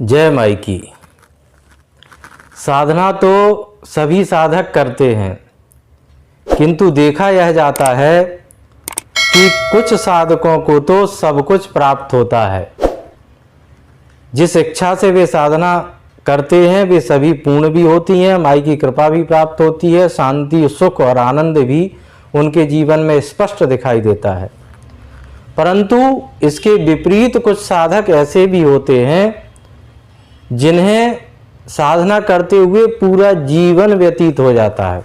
जय माई की। साधना तो सभी साधक करते हैं, किंतु देखा यह जाता है कि कुछ साधकों को तो सब कुछ प्राप्त होता है। जिस इच्छा से वे साधना करते हैं वे सभी पूर्ण भी होती हैं, माई की कृपा भी प्राप्त होती है, शांति, सुख और आनंद भी उनके जीवन में स्पष्ट दिखाई देता है। परंतु इसके विपरीत कुछ साधक ऐसे भी होते हैं जिन्हें साधना करते हुए पूरा जीवन व्यतीत हो जाता है।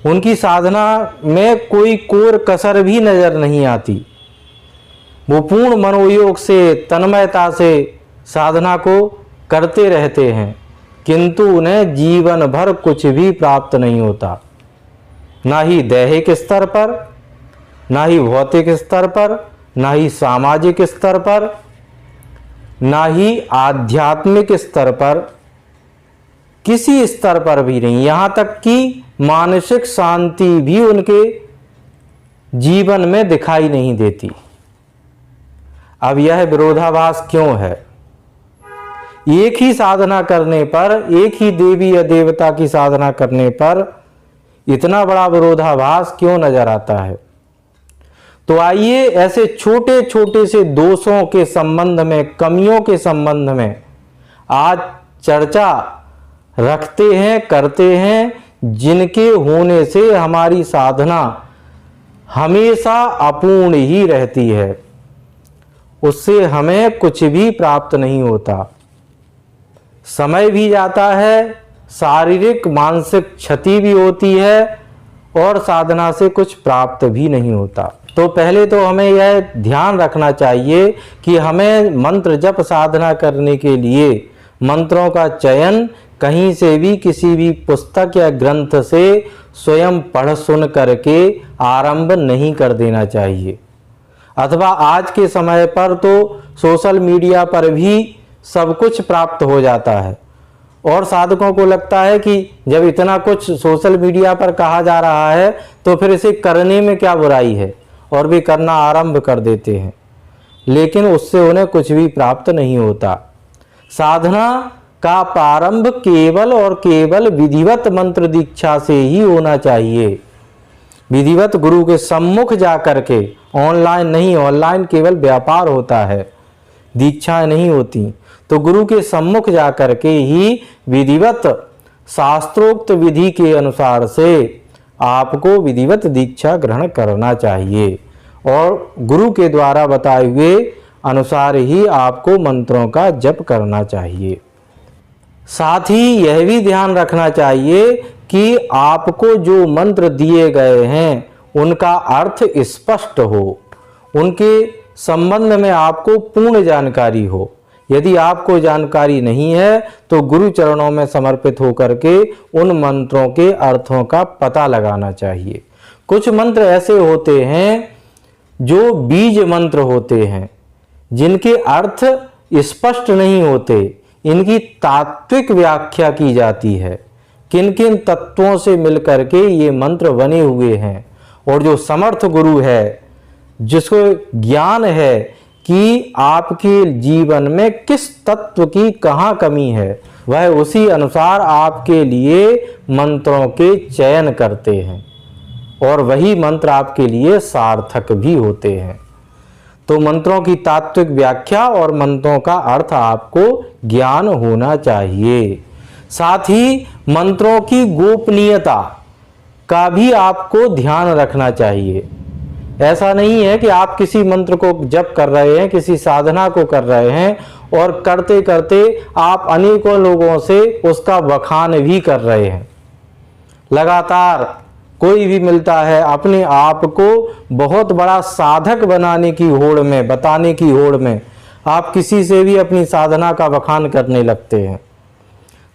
उनकी साधना में कोई कोर कसर भी नजर नहीं आती। वो पूर्ण मनोयोग से, तन्मयता से साधना को करते रहते हैं, किंतु उन्हें जीवन भर कुछ भी प्राप्त नहीं होता। ना ही दैहिक स्तर पर, ना ही भौतिक स्तर पर, ना ही सामाजिक स्तर पर, ना ही आध्यात्मिक स्तर पर, किसी स्तर पर भी नहीं। यहाँ तक कि मानसिक शांति भी उनके जीवन में दिखाई नहीं देती। अब यह विरोधाभास क्यों है? एक ही साधना करने पर, एक ही देवी या देवता की साधना करने पर इतना बड़ा विरोधाभास क्यों नजर आता है? तो आइए ऐसे छोटे छोटे से दोषों के संबंध में, कमियों के संबंध में आज चर्चा रखते हैं, करते हैं, जिनके होने से हमारी साधना हमेशा अपूर्ण ही रहती है। उससे हमें कुछ भी प्राप्त नहीं होता, समय भी जाता है, शारीरिक मानसिक क्षति भी होती है और साधना से कुछ प्राप्त भी नहीं होता। तो पहले तो हमें यह ध्यान रखना चाहिए कि हमें मंत्र जप साधना करने के लिए मंत्रों का चयन कहीं से भी, किसी भी पुस्तक या ग्रंथ से स्वयं पढ़ सुन करके आरंभ नहीं कर देना चाहिए। अथवा आज के समय पर तो सोशल मीडिया पर भी सब कुछ प्राप्त हो जाता है और साधकों को लगता है कि जब इतना कुछ सोशल मीडिया पर कहा जा रहा है तो फिर इसे करने में क्या बुराई है, और भी करना आरंभ कर देते हैं, लेकिन उससे उन्हें कुछ भी प्राप्त नहीं होता। साधना का प्रारंभ केवल और केवल विधिवत मंत्र दीक्षा से ही होना चाहिए। विधिवत गुरु के सम्मुख जाकर के, ऑनलाइन नहीं। ऑनलाइन केवल व्यापार होता है, दीक्षाएं नहीं होती। तो गुरु के सम्मुख जाकर के ही विधिवत शास्त्रोक्त विधि के अनुसार से आपको विधिवत दीक्षा ग्रहण करना चाहिए और गुरु के द्वारा बताए हुए अनुसार ही आपको मंत्रों का जप करना चाहिए। साथ ही यह भी ध्यान रखना चाहिए कि आपको जो मंत्र दिए गए हैं उनका अर्थ स्पष्ट हो, उनके संबंध में आपको पूर्ण जानकारी हो। यदि आपको जानकारी नहीं है तो गुरु चरणों में समर्पित होकर के उन मंत्रों के अर्थों का पता लगाना चाहिए। कुछ मंत्र ऐसे होते हैं जो बीज मंत्र होते हैं, जिनके अर्थ स्पष्ट नहीं होते। इनकी तात्विक व्याख्या की जाती है, किन किन तत्वों से मिलकर के ये मंत्र बने हुए हैं। और जो समर्थ गुरु है, जिसको ज्ञान है कि आपके जीवन में किस तत्व की कहाँ कमी है, वह उसी अनुसार आपके लिए मंत्रों के चयन करते हैं और वही मंत्र आपके लिए सार्थक भी होते हैं। तो मंत्रों की तात्विक व्याख्या और मंत्रों का अर्थ आपको ज्ञान होना चाहिए। साथ ही मंत्रों की गोपनीयता का भी आपको ध्यान रखना चाहिए। ऐसा नहीं है कि आप किसी मंत्र को जप कर रहे हैं, किसी साधना को कर रहे हैं और करते करते आप अनेकों लोगों से उसका बखान भी कर रहे हैं। लगातार कोई भी मिलता है अपने आप को बहुत बड़ा साधक बनाने की होड़ में, बताने की होड़ में आप किसी से भी अपनी साधना का बखान करने लगते हैं।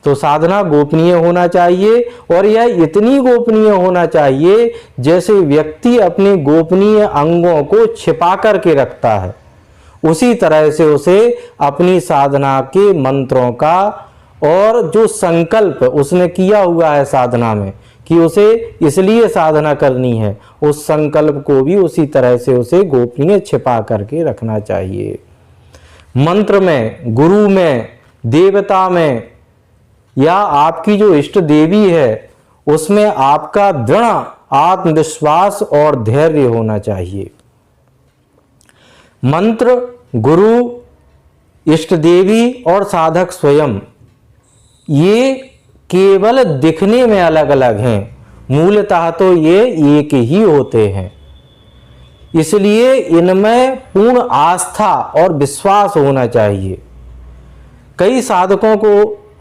तो साधना गोपनीय होना चाहिए और यह इतनी गोपनीय होना चाहिए जैसे व्यक्ति अपने गोपनीय अंगों को छिपा करके रखता है, उसी तरह से उसे अपनी साधना के मंत्रों का और जो संकल्प उसने किया हुआ है साधना में कि उसे इसलिए साधना करनी है, उस संकल्प को भी उसी तरह से उसे गोपनीय छिपा करके रखना चाहिए। मंत्र में, गुरु में, देवता में या आपकी जो इष्ट देवी है उसमें आपका दृढ़ आत्मविश्वास और धैर्य होना चाहिए। मंत्र, गुरु, इष्ट देवी और साधक स्वयं ये केवल दिखने में अलग अलग हैं, मूलतः तो ये एक ही होते हैं। इसलिए इनमें पूर्ण आस्था और विश्वास होना चाहिए। कई साधकों को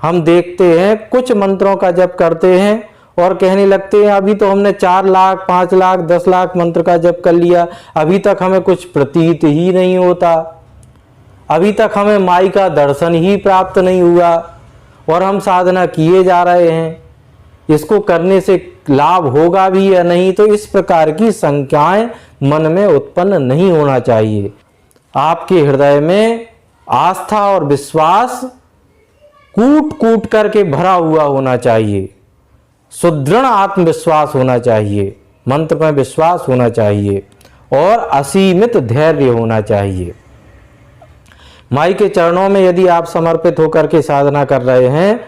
हम देखते हैं कुछ मंत्रों का जप करते हैं और कहने लगते हैं अभी तो हमने 4 लाख, 5 लाख, 10 लाख मंत्र का जप कर लिया, अभी तक हमें कुछ प्रतीत ही नहीं होता, अभी तक हमें माई का दर्शन ही प्राप्त नहीं हुआ और हम साधना किए जा रहे हैं, इसको करने से लाभ होगा भी या नहीं। तो इस प्रकार की शंकाएं मन में उत्पन्न नहीं होना चाहिए। आपके हृदय में आस्था और विश्वास कूट कूट करके भरा हुआ होना चाहिए, सुदृढ़ आत्मविश्वास होना चाहिए, मंत्र में विश्वास होना चाहिए और असीमित धैर्य होना चाहिए। माई के चरणों में यदि आप समर्पित होकर के साधना कर रहे हैं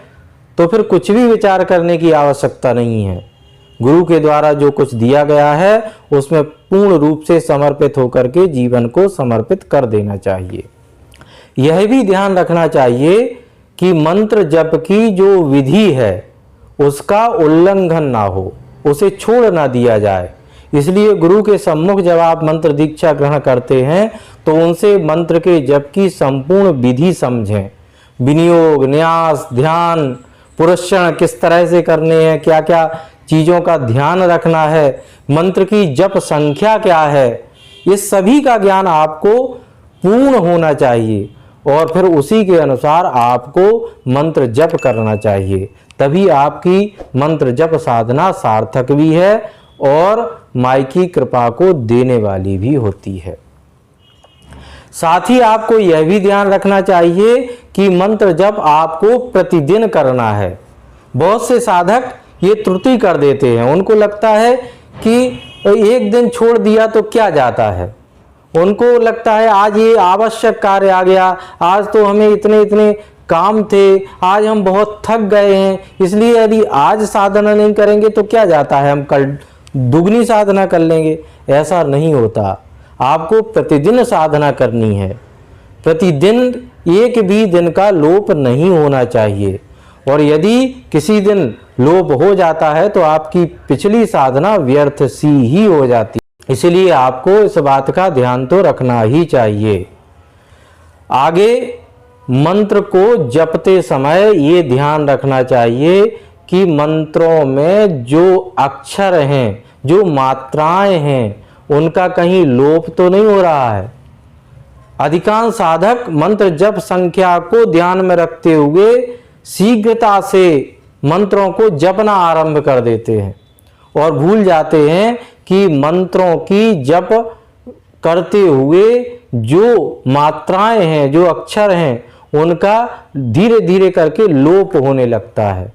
तो फिर कुछ भी विचार करने की आवश्यकता नहीं है। गुरु के द्वारा जो कुछ दिया गया है उसमें पूर्ण रूप से समर्पित होकर के जीवन को समर्पित कर देना चाहिए। यह भी ध्यान रखना चाहिए कि मंत्र जप की जो विधि है उसका उल्लंघन ना हो, उसे छोड़ ना दिया जाए। इसलिए गुरु के सम्मुख जब आप मंत्र दीक्षा ग्रहण करते हैं तो उनसे मंत्र के जप की संपूर्ण विधि समझें। विनियोग, न्यास, ध्यान, पुरस्चरण किस तरह से करने हैं, क्या क्या चीज़ों का ध्यान रखना है, मंत्र की जप संख्या क्या है, इस सभी का ज्ञान आपको पूर्ण होना चाहिए और फिर उसी के अनुसार आपको मंत्र जप करना चाहिए। तभी आपकी मंत्र जप साधना सार्थक भी है और माई की कृपा को देने वाली भी होती है। साथ ही आपको यह भी ध्यान रखना चाहिए कि मंत्र जप आपको प्रतिदिन करना है। बहुत से साधक ये त्रुटि कर देते हैं, उनको लगता है कि एक दिन छोड़ दिया तो क्या जाता है, उनको लगता है आज ये आवश्यक कार्य आ गया, आज तो हमें इतने इतने काम थे, आज हम बहुत थक गए हैं, इसलिए यदि आज साधना नहीं करेंगे तो क्या जाता है, हम कल दुगनी साधना कर लेंगे। ऐसा नहीं होता, आपको प्रतिदिन साधना करनी है, प्रतिदिन एक भी दिन का लोप नहीं होना चाहिए और यदि किसी दिन लोप हो जाता है तो आपकी पिछली साधना व्यर्थ सी ही हो जाती है। इसलिए आपको इस बात का ध्यान तो रखना ही चाहिए। आगे मंत्र को जपते समय ये ध्यान रखना चाहिए कि मंत्रों में जो अक्षर हैं, जो मात्राएं हैं, उनका कहीं लोप तो नहीं हो रहा है। अधिकांश साधक मंत्र जप संख्या को ध्यान में रखते हुए शीघ्रता से मंत्रों को जपना आरंभ कर देते हैं और भूल जाते हैं कि मंत्रों की जप करते हुए जो मात्राएं हैं, जो अक्षर हैं, उनका धीरे धीरे करके लोप होने लगता है,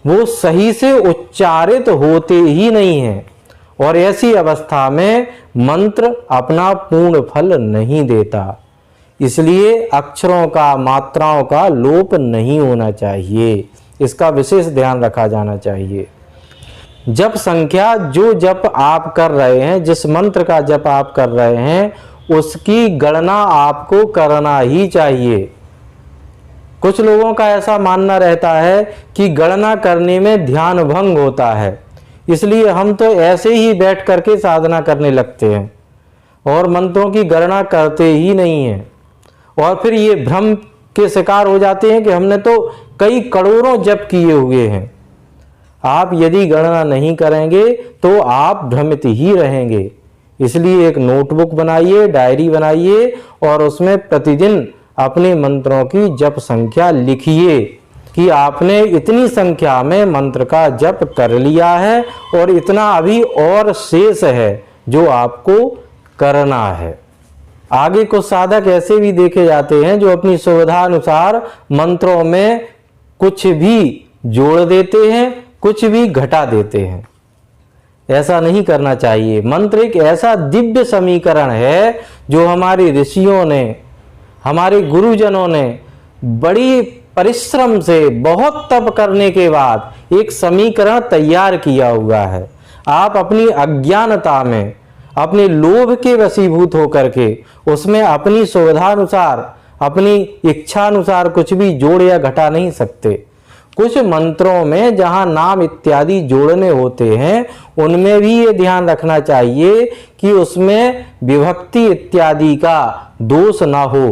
वो सही से उच्चारित होते ही नहीं हैं और ऐसी अवस्था में मंत्र अपना पूर्ण फल नहीं देता। इसलिए अक्षरों का, मात्राओं का लोप नहीं होना चाहिए, इसका विशेष ध्यान रखा जाना चाहिए। जप संख्या जो जप आप कर रहे हैं, जिस मंत्र का जप आप कर रहे हैं, उसकी गणना आपको करना ही चाहिए। कुछ लोगों का ऐसा मानना रहता है कि गणना करने में ध्यान भंग होता है, इसलिए हम तो ऐसे ही बैठ करके साधना करने लगते हैं और मंत्रों की गणना करते ही नहीं हैं और फिर ये भ्रम के शिकार हो जाते हैं कि हमने तो कई करोड़ों जप किए हुए हैं। आप यदि गणना नहीं करेंगे तो आप भ्रमित ही रहेंगे। इसलिए एक नोटबुक बनाइए, डायरी बनाइए और उसमें प्रतिदिन अपने मंत्रों की जप संख्या लिखिए कि आपने इतनी संख्या में मंत्र का जप कर लिया है और इतना अभी और शेष है जो आपको करना है। आगे कुछ साधक ऐसे भी देखे जाते हैं जो अपनी सुविधा अनुसार मंत्रों में कुछ भी जोड़ देते हैं, कुछ भी घटा देते हैं। ऐसा नहीं करना चाहिए। मंत्र एक ऐसा दिव्य समीकरण है जो हमारे ऋषियों ने, हमारे गुरुजनों ने बड़ी परिश्रम से बहुत तप करने के बाद एक समीकरण तैयार किया हुआ है। आप अपनी अज्ञानता में, अपने लोभ के वशीभूत होकर के उसमें अपनी सुविधानुसार, अपनी इच्छानुसार कुछ भी जोड़ या घटा नहीं सकते। कुछ मंत्रों में जहां नाम इत्यादि जोड़ने होते हैं उनमें भी ये ध्यान रखना चाहिए कि उसमें विभक्ति इत्यादि का दोष ना हो।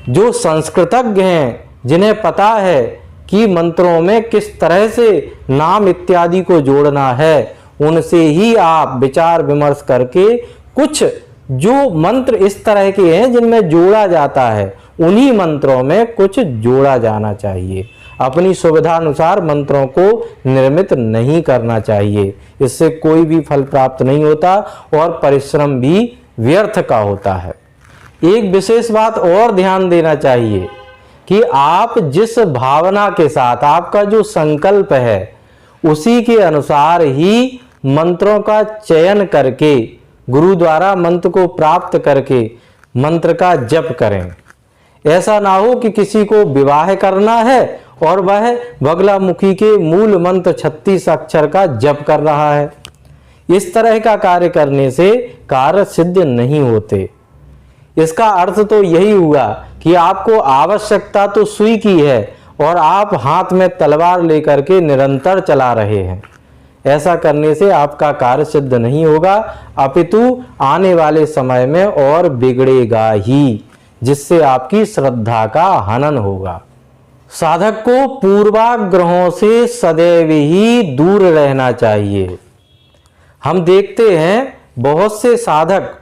जो संस्कृतज्ञ हैं, जिन्हें पता है कि मंत्रों में किस तरह से नाम इत्यादि को जोड़ना है, उनसे ही आप विचार विमर्श करके कुछ जो मंत्र इस तरह के हैं जिनमें जोड़ा जाता है, उन्हीं मंत्रों में कुछ जोड़ा जाना चाहिए। अपनी सुविधा अनुसार मंत्रों को निर्मित नहीं करना चाहिए, इससे कोई भी फल प्राप्त नहीं होता और परिश्रम भी व्यर्थ का होता है। एक विशेष बात और ध्यान देना चाहिए कि आप जिस भावना के साथ, आपका जो संकल्प है, उसी के अनुसार ही मंत्रों का चयन करके, गुरु द्वारा मंत्र को प्राप्त करके मंत्र का जप करें। ऐसा ना हो कि किसी को विवाह करना है और वह बगलामुखी के मूल मंत्र 36 अक्षर का जप कर रहा है। इस तरह का कार्य करने से कार्य सिद्ध नहीं होते। इसका अर्थ तो यही हुआ कि आपको आवश्यकता तो सुई की है और आप हाथ में तलवार लेकर के निरंतर चला रहे हैं। ऐसा करने से आपका कार्य सिद्ध नहीं होगा, अपितु आने वाले समय में और बिगड़ेगा ही, जिससे आपकी श्रद्धा का हनन होगा। साधक को पूर्वाग्रहों से सदैव ही दूर रहना चाहिए। हम देखते हैं बहुत से साधक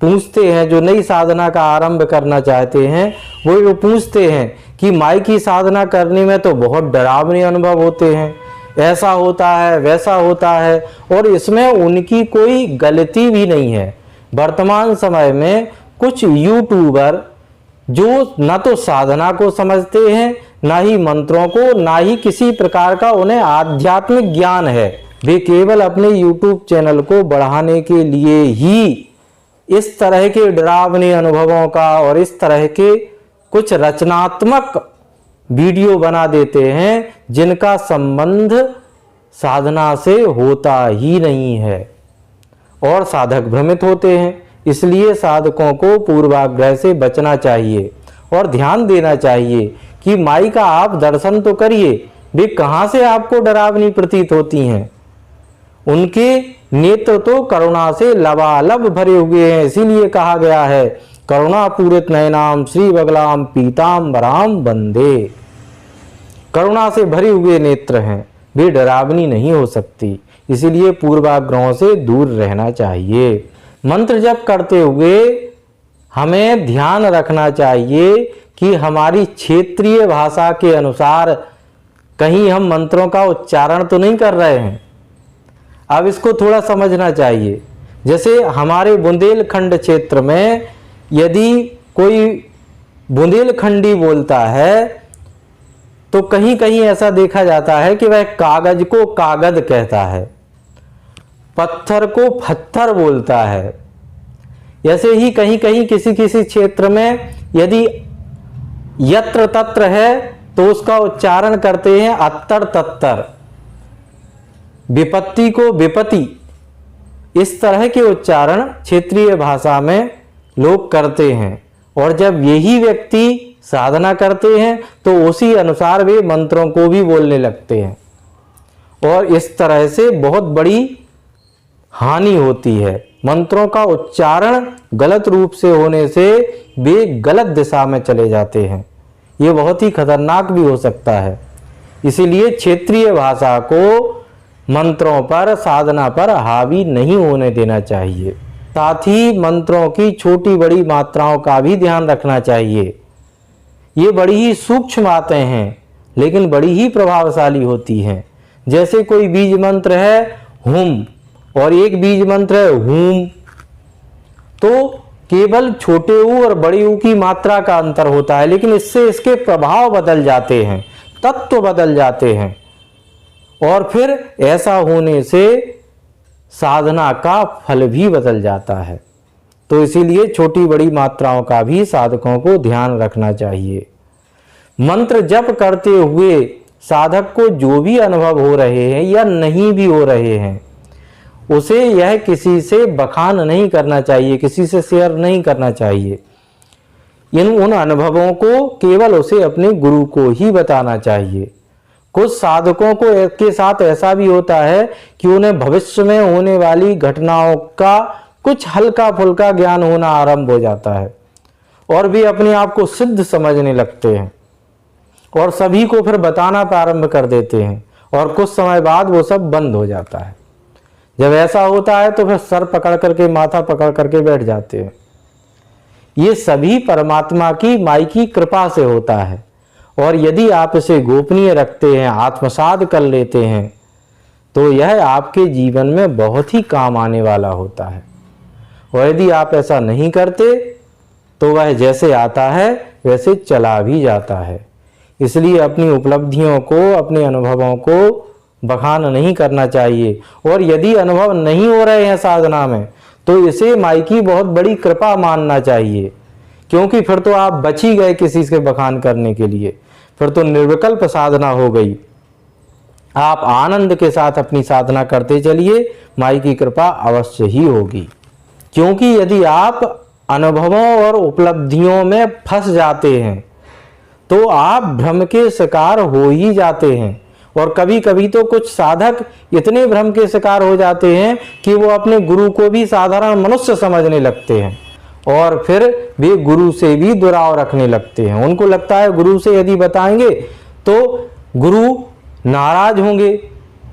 पूछते हैं, जो नई साधना का आरंभ करना चाहते हैं, वो पूछते हैं कि माई की साधना करने में तो बहुत डरावने अनुभव होते हैं, ऐसा होता है, वैसा होता है, और इसमें उनकी कोई गलती भी नहीं है। वर्तमान समय में कुछ यूट्यूबर जो न तो साधना को समझते हैं, ना ही मंत्रों को, ना ही किसी प्रकार का उन्हें आध्यात्मिक ज्ञान है, वे केवल अपने यूट्यूब चैनल को बढ़ाने के लिए ही इस तरह के डरावने अनुभवों का और इस तरह के कुछ रचनात्मक वीडियो बना देते हैं, जिनका संबंध साधना से होता ही नहीं है, और साधक भ्रमित होते हैं। इसलिए साधकों को पूर्वाग्रह से बचना चाहिए और ध्यान देना चाहिए कि माई का आप दर्शन तो करिए, वे कहाँ से आपको डरावनी प्रतीत होती हैं। उनके नेत्र तो करुणा से लबालब भरे हुए हैं, इसीलिए कहा गया है करुणा पूरित नयनाम श्री बगलाम पीताम्बराम वंदे। करुणा से भरे हुए नेत्र हैं, वे डरावनी नहीं हो सकती, इसीलिए पूर्वाग्रहों से दूर रहना चाहिए। मंत्र जप करते हुए हमें ध्यान रखना चाहिए कि हमारी क्षेत्रीय भाषा के अनुसार कहीं हम मंत्रों का उच्चारण तो नहीं कर रहे हैं। अब इसको थोड़ा समझना चाहिए। जैसे हमारे बुंदेलखंड क्षेत्र में यदि कोई बुंदेलखंडी बोलता है तो कहीं कहीं ऐसा देखा जाता है कि वह कागज को कागद कहता है, पत्थर को पत्थर बोलता है। ऐसे ही कहीं कहीं किसी किसी क्षेत्र में यदि यत्र तत्र है तो उसका उच्चारण करते हैं अत्तर तत्तर, विपत्ति को विपत्ति। इस तरह के उच्चारण क्षेत्रीय भाषा में लोग करते हैं, और जब यही व्यक्ति साधना करते हैं तो उसी अनुसार वे मंत्रों को भी बोलने लगते हैं, और इस तरह से बहुत बड़ी हानि होती है। मंत्रों का उच्चारण गलत रूप से होने से वे गलत दिशा में चले जाते हैं, ये बहुत ही खतरनाक भी हो सकता है। इसीलिए क्षेत्रीय भाषा को मंत्रों पर, साधना पर हावी नहीं होने देना चाहिए। साथ ही मंत्रों की छोटी बड़ी मात्राओं का भी ध्यान रखना चाहिए। ये बड़ी ही सूक्ष्म बातें हैं, लेकिन बड़ी ही प्रभावशाली होती हैं। जैसे कोई बीज मंत्र है हुम और एक बीज मंत्र है हूम, तो केवल छोटे ऊ और बड़ी ऊ की मात्रा का अंतर होता है, लेकिन इससे इसके प्रभाव बदल जाते हैं, तत्व बदल जाते हैं, और फिर ऐसा होने से साधना का फल भी बदल जाता है। तो इसीलिए छोटी बड़ी मात्राओं का भी साधकों को ध्यान रखना चाहिए। मंत्र जप करते हुए साधक को जो भी अनुभव हो रहे हैं या नहीं भी हो रहे हैं, उसे यह किसी से बखान नहीं करना चाहिए, किसी से शेयर नहीं करना चाहिए। उन अनुभवों को केवल उसे अपने गुरु को ही बताना चाहिए। कुछ साधकों को के साथ ऐसा भी होता है कि उन्हें भविष्य में होने वाली घटनाओं का कुछ हल्का फुल्का ज्ञान होना आरंभ हो जाता है और वे अपने आप को सिद्ध समझने लगते हैं और सभी को फिर बताना प्रारंभ कर देते हैं और कुछ समय बाद वो सब बंद हो जाता है। जब ऐसा होता है तो फिर सर पकड़ करके, माथा पकड़ करके बैठ जाते हैं। ये सभी परमात्मा की माई की कृपा से होता है और यदि आप इसे गोपनीय रखते हैं, आत्मसात कर लेते हैं, तो यह आपके जीवन में बहुत ही काम आने वाला होता है। और यदि आप ऐसा नहीं करते तो वह जैसे आता है वैसे चला भी जाता है। इसलिए अपनी उपलब्धियों को, अपने अनुभवों को बखान नहीं करना चाहिए। और यदि अनुभव नहीं हो रहे हैं साधना में, तो इसे माई की बहुत बड़ी कृपा मानना चाहिए, क्योंकि फिर तो आप बच ही गए किसी से बखान करने के लिए। फिर तो निर्विकल्प साधना हो गई। आप आनंद के साथ अपनी साधना करते चलिए, माई की कृपा अवश्य ही होगी। क्योंकि यदि आप अनुभवों और उपलब्धियों में फंस जाते हैं तो आप भ्रम के शिकार हो ही जाते हैं। और कभी कभी तो कुछ साधक इतने भ्रम के शिकार हो जाते हैं कि वो अपने गुरु को भी साधारण मनुष्य समझने लगते हैं और फिर वे गुरु से भी दुराव रखने लगते हैं। उनको लगता है गुरु से यदि बताएंगे तो गुरु नाराज होंगे।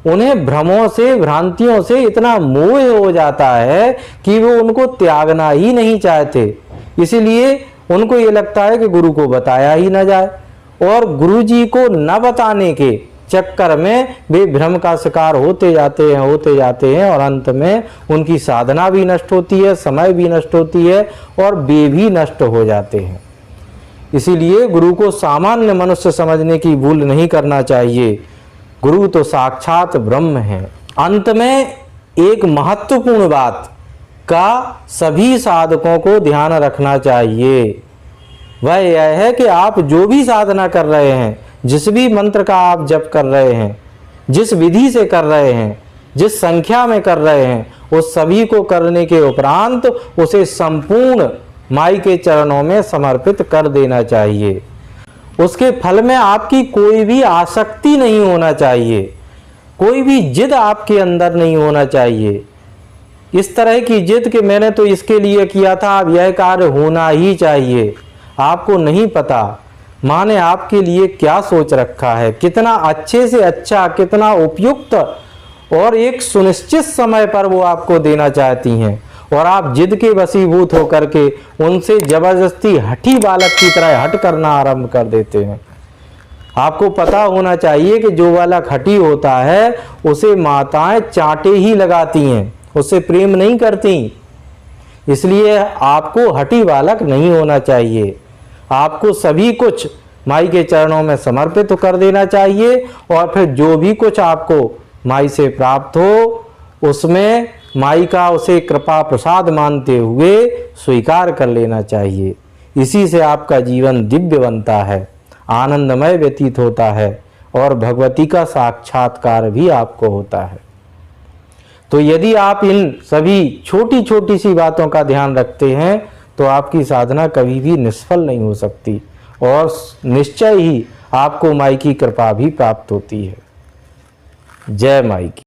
उन्हें भ्रमों से, भ्रांतियों से इतना मोह हो जाता है कि वो उनको त्यागना ही नहीं चाहते। इसीलिए उनको ये लगता है कि गुरु को बताया ही ना जाए, और गुरु जी को न बताने के चक्कर में वे भ्रम का शिकार होते जाते हैं और अंत में उनकी साधना भी नष्ट होती है, समय भी नष्ट होती है और वे भी नष्ट हो जाते हैं। इसीलिए गुरु को सामान्य मनुष्य समझने की भूल नहीं करना चाहिए। गुरु तो साक्षात ब्रह्म है। अंत में एक महत्वपूर्ण बात का सभी साधकों को ध्यान रखना चाहिए, वह यह है कि आप जो भी साधना कर रहे हैं, जिस भी मंत्र का आप जप कर रहे हैं, जिस विधि से कर रहे हैं, जिस संख्या में कर रहे हैं, उस सभी को करने के उपरांत उसे संपूर्ण माई के चरणों में समर्पित कर देना चाहिए। उसके फल में आपकी कोई भी आसक्ति नहीं होना चाहिए, कोई भी जिद आपके अंदर नहीं होना चाहिए। इस तरह की जिद कि मैंने तो इसके लिए किया था, अब यह कार्य होना ही चाहिए। आपको नहीं पता माँ ने आपके लिए क्या सोच रखा है, कितना अच्छे से अच्छा, कितना उपयुक्त और एक सुनिश्चित समय पर वो आपको देना चाहती हैं, और आप जिद के वशीभूत होकर के उनसे जबरदस्ती हठी बालक की तरह हट करना आरंभ कर देते हैं। आपको पता होना चाहिए कि जो बालक हठी होता है उसे माताएं चांटे ही लगाती हैं, उससे प्रेम नहीं करती। इसलिए आपको हठी बालक नहीं होना चाहिए। आपको सभी कुछ माई के चरणों में समर्पित कर देना चाहिए और फिर जो भी कुछ आपको माई से प्राप्त हो उसमें माई का उसे कृपा प्रसाद मानते हुए स्वीकार कर लेना चाहिए। इसी से आपका जीवन दिव्य बनता है, आनंदमय व्यतीत होता है और भगवती का साक्षात्कार भी आपको होता है। तो यदि आप इन सभी छोटी छोटी सी बातों का ध्यान रखते हैं तो आपकी साधना कभी भी निष्फल नहीं हो सकती और निश्चय ही आपको माई की कृपा भी प्राप्त होती है। जय माई की।